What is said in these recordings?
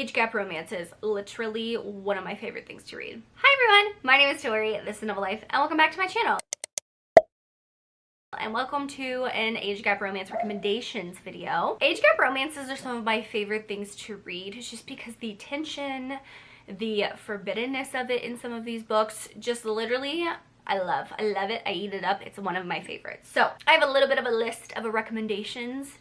age gap romance is literally one of my favorite things to read. Hi everyone, my name is Tori, this is Novel Life, and welcome back to my channel. And welcome to an age gap romance recommendations video. Age gap romances are some of my favorite things to read just because the tension, the forbiddenness of it in some of these books, just literally I love it. I eat it up. It's one of my favorites. So I have a little bit of a list of recommendations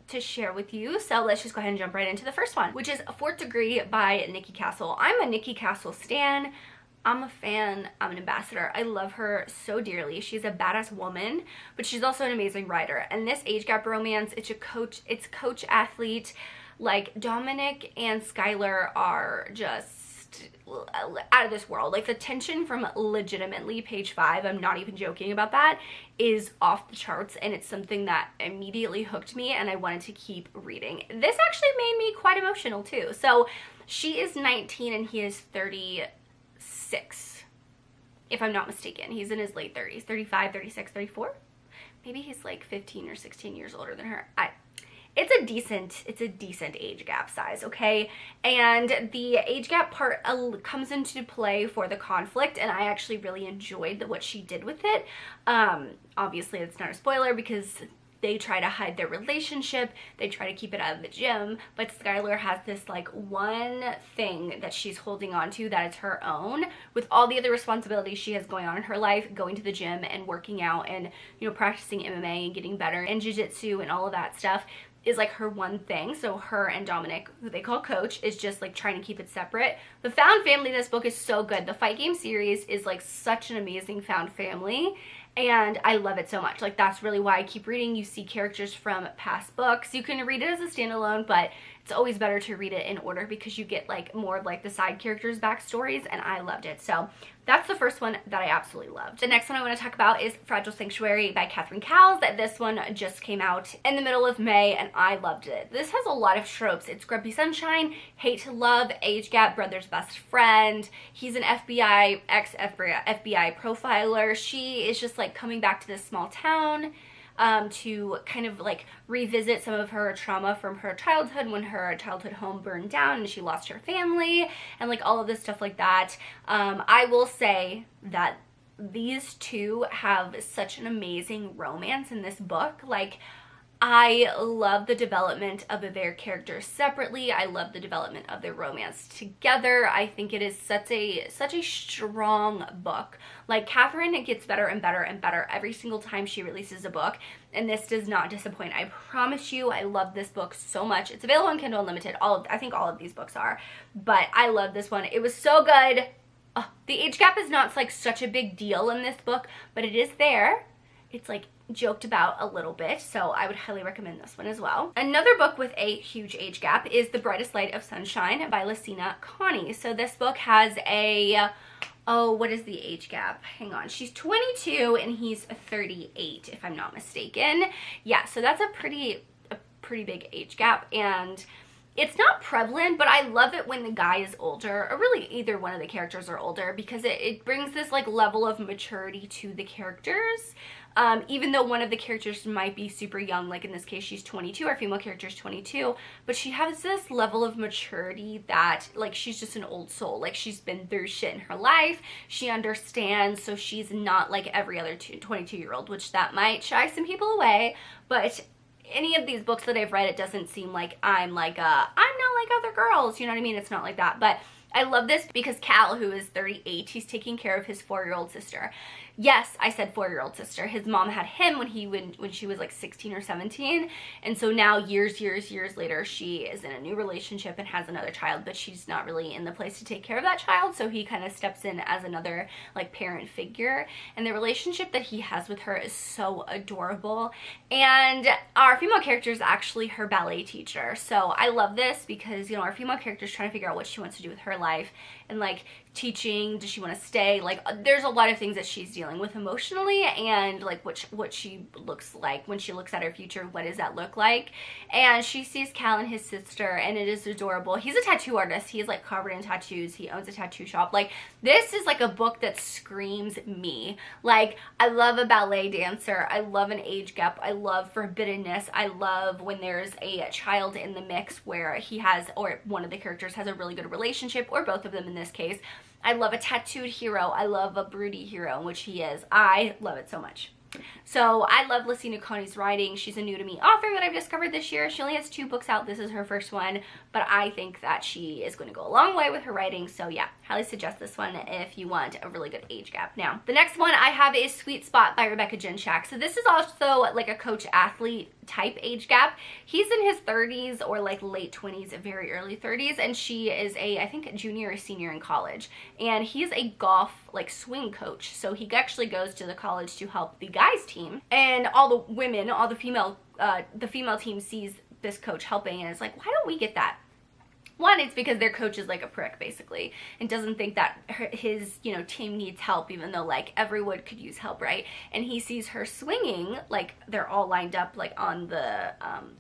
to share with you, so let's just go ahead and jump right into the first one, which is Fourth Degree by Nikki Castle. I'm a Nikki Castle stan. I'm a fan. I'm an ambassador. I love her so dearly. She's a badass woman, but she's also an amazing writer. And this age gap romance, it's coach athlete. Like, Dominic and Skylar are just out of this world. Like, the tension from legitimately page 5, I'm not even joking about that, is off the charts, and it's something that immediately hooked me and I wanted to keep reading. This actually made me quite emotional too. So she is 19 and he is 36, if I'm not mistaken. He's in his late 30s, 35, 36, 34. Maybe he's like 15 or 16 years older than her. It's a decent age gap size, okay? And the age gap part comes into play for the conflict, and I actually really enjoyed what she did with it. Obviously, it's not a spoiler because they try to hide their relationship, they try to keep it out of the gym, but Skylar has this like one thing that she's holding on to that is her own, with all the other responsibilities she has going on in her life, going to the gym and working out and, you know, practicing MMA and getting better and jiu-jitsu and all of that stuff is like her one thing. So her and Dominic, who they call Coach, is just like trying to keep it separate. The found family in this book is so good. The Fight Game series is like such an amazing found family, and I love it so much. Like, that's really why I keep reading. You see characters from past books. You can read it as a standalone, but it's always better to read it in order because you get like more of like the side characters' backstories, and I loved it. So that's the first one that I absolutely loved. The next one I want to talk about is Fragile Sanctuary by Catherine Cowles. This one just came out in the middle of May, and I loved it. This has a lot of tropes. It's grumpy sunshine, hate to love, age gap, brother's best friend. He's an ex-FBI profiler. She is just like coming back to this small town to kind of like revisit some of her trauma from her childhood, when her childhood home burned down and she lost her family and like all of this stuff like that. I will say that these two have such an amazing romance in this book. Like, I love the development of their characters separately. I love the development of their romance together. I think it is such a strong book. Like, Catherine gets better and better and better every single time she releases a book, and this does not disappoint. I promise you, I love this book so much. It's available on Kindle Unlimited. I think all of these books are, but I love this one. It was so good. The age gap is not like such a big deal in this book, but it is there. It's like joked about a little bit, so I would highly recommend this one as well. Another book with a huge age gap is The Brightest Light of Sunshine by Lucina Connie. So this book has a, what is the age gap? Hang on. She's 22 and he's 38, if I'm not mistaken. Yeah, so that's a pretty big age gap, and it's not prevalent, but I love it when the guy is older, or really either one of the characters are older, because it brings this like level of maturity to the characters. Even though one of the characters might be super young, like in this case she's 22, our female character is 22, but she has this level of maturity that like she's just an old soul. Like, she's been through shit in her life, she understands, so she's not like every other 22-year-old, which that might shy some people away. But any of these books that I've read, it doesnn't seem like I'm not like other girls, you know what I mean? It's not like that. But I love this because Cal, who is 38, he's taking care of his 4-year-old sister. Yes, I said 4-year-old sister. His mom had him when she was like 16 or 17, and so now years later, she is in a new relationship and has another child, but she's not really in the place to take care of that child, so he kind of steps in as another like parent figure, and the relationship that he has with her is so adorable. And our female character is actually her ballet teacher, so I love this because, you know, our female character is trying to figure out what she wants to do with her life. life, and like teaching, does she want to stay? Like there's a lot of things that she's dealing with emotionally, and like what she looks like when she looks at her future, what does that look like? And she sees Cal and his sister, and it is adorable. He's a tattoo artist. He's like covered in tattoos. He owns a tattoo shop. Like this is like a book that screams me. Like I love a ballet dancer. I love an age gap. I love forbiddenness. I love when there's a child in the mix where he has, or one of the characters has a really good relationship, or both of them in this case. I love a tattooed hero. I love a broody hero, which he is. I love it so much. So I love listening to Connie's writing. She's a new to me author that I've discovered this year. She only has 2 books out. This is her first one, but I think that she is going to go a long way with her writing. So yeah, highly suggest this one if you want a really good age gap. Now, the next one I have is Sweet Spot by Rebecca Jinchak. So this is also like a coach athlete type age gap. He's in his 30s or like late 20s, very early 30s, and she is a, I think, junior or senior in college. And he's a golf like swing coach. So he actually goes to the college to help the guys team, and all the women, all the female team sees this coach helping, and it's like, why don't we get that? One, it's because their coach is like a prick basically and doesn't think that his, you know, team needs help, even though like everyone could use help, right? And he sees her swinging, like they're all lined up like on the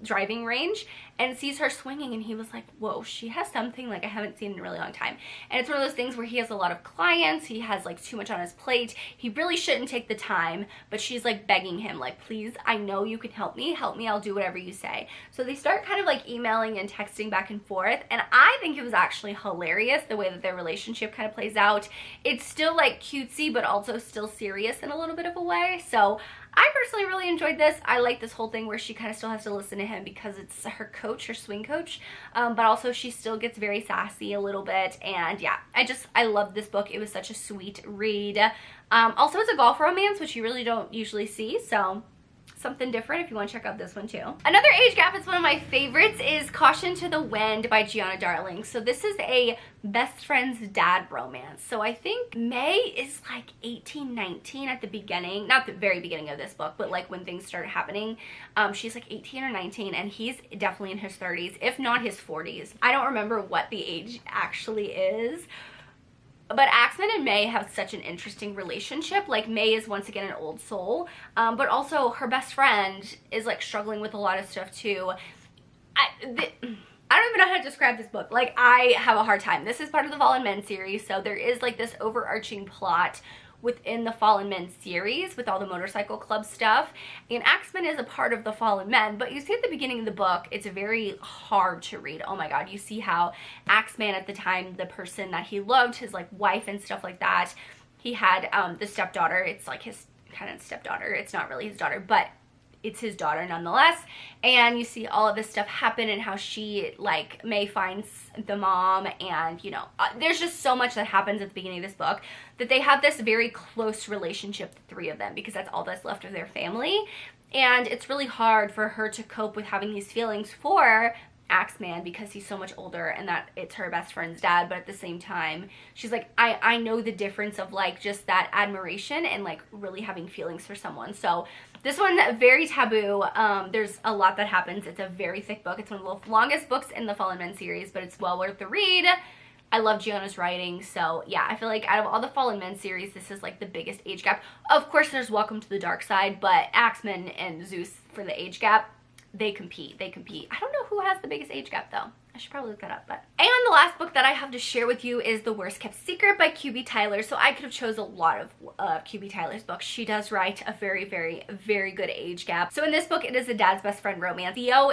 driving range, and sees her swinging, and he was like, whoa, she has something like I haven't seen in a really long time. And it's one of those things where he has a lot of clients, he has like too much on his plate, he really shouldn't take the time, but she's like begging him like, please, I know you can help me, I'll do whatever you say. So they start kind of like emailing and texting back and forth, and I think it was actually hilarious the way that their relationship kind of plays out. It's still like cutesy, but also still serious in a little bit of a way. So I personally really enjoyed this. I like this whole thing where she kind of still has to listen to him because it's her coach, her swing coach, but also she still gets very sassy a little bit. And yeah, I love this book. It was such a sweet read. Also, it's a golf romance, which you really don't usually see, so something different if you want to check out this one too. Another age gap is one of my favorites is Caution to the Wind by Gianna Darling. So this is a best friend's dad romance. So I think May is like 18, 19 at the beginning, not the very beginning of this book, but like when things started happening. She's like 18 or 19, and he's definitely in his 30s, if not his 40s. I don't remember what the age actually is, but Axman and May have such an interesting relationship. Like May is once again an old soul, but also her best friend is like struggling with a lot of stuff too. I don't even know how to describe this book. Like I have a hard time. This is part of the Fallen Men series, so there is like this overarching plot within the Fallen Men series with all the motorcycle club stuff, and Axman is a part of the Fallen Men, but you see at the beginning of the book it's very hard to read. Oh my god, you see how Axman at the time, the person that he loved, his like wife and stuff like that, he had the stepdaughter. It's like his kind of stepdaughter, it's not really his daughter, but it's his daughter nonetheless. And you see all of this stuff happen, and how she, like, May finds the mom, and you know, there's just so much that happens at the beginning of this book that they have this very close relationship, the 3 of them, because that's all that's left of their family. And it's really hard for her to cope with having these feelings for Axman because he's so much older, and that it's her best friend's dad, but at the same time she's like, I know the difference of like just that admiration and like really having feelings for someone. So this one, very taboo. There's a lot that happens. It's a very thick book. It's one of the longest books in the Fallen Men series, but it's well worth the read. I love Gianna's writing, so yeah, I feel like out of all the Fallen Men series, this is like the biggest age gap. Of course there's Welcome to the Dark Side, but Axman and Zeus for the age gap, they compete. I don't know who has the biggest age gap though. I should probably look that up. But and the last book that I have to share with you is The Worst Kept Secret by QB Tyler. So I could have chose a lot of QB Tyler's books. She does write a very, very, very good age gap. So in this book, it is a dad's best friend romance. Theo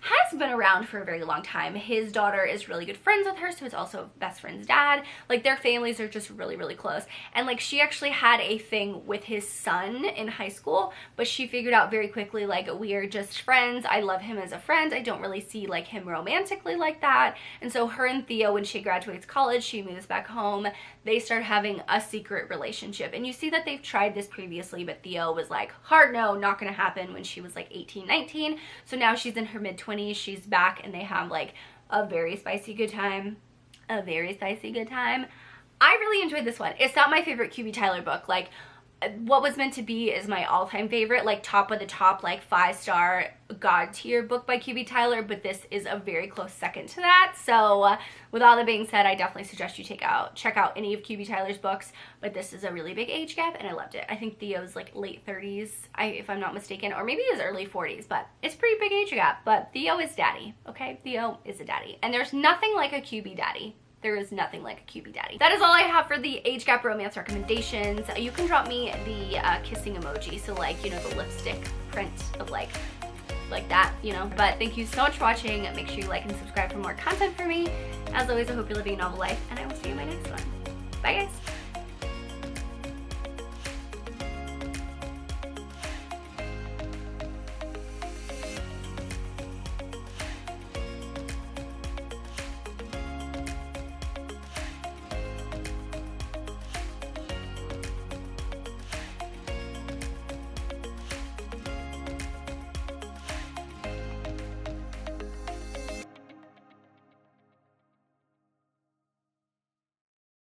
has been around for a very long time. His daughter is really good friends with her, so it's also best friend's dad. Like their families are just really, really close. And like she actually had a thing with his son in high school, but she figured out very quickly like, we are just friends. I love him as a friend. I don't really see like him romantically like that. And so her and Theo, when she graduates college, she moves back home. They start having a secret relationship. And you see that they've tried this previously, but Theo was like, hard no, not gonna happen, when she was like 18, 19. So now she's in her mid-20s. She's back, and they have like a very spicy good time. I really enjoyed this one. It's not my favorite QB Tyler book. Like, What Was Meant to Be is my all-time favorite, like top of the top, like 5-star god tier book by QB Tyler, but this is a very close second to that. So with all that being said, I definitely suggest you check out any of QB Tyler's books, but this is a really big age gap and I loved it. I think Theo's like late 30s, if I'm not mistaken, or maybe his early 40s, but it's a pretty big age gap. But Theo is daddy, okay? Theo is a daddy, and there's nothing like a QB daddy. There is nothing like a QB daddy. That is all I have for the age gap romance recommendations. You can drop me the kissing emoji, so like, you know, the lipstick print of like that, you know. But thank you so much for watching. Make sure you like and subscribe for more content for me. As always, I hope you're living a novel life, and I will see you in my next one. Bye guys.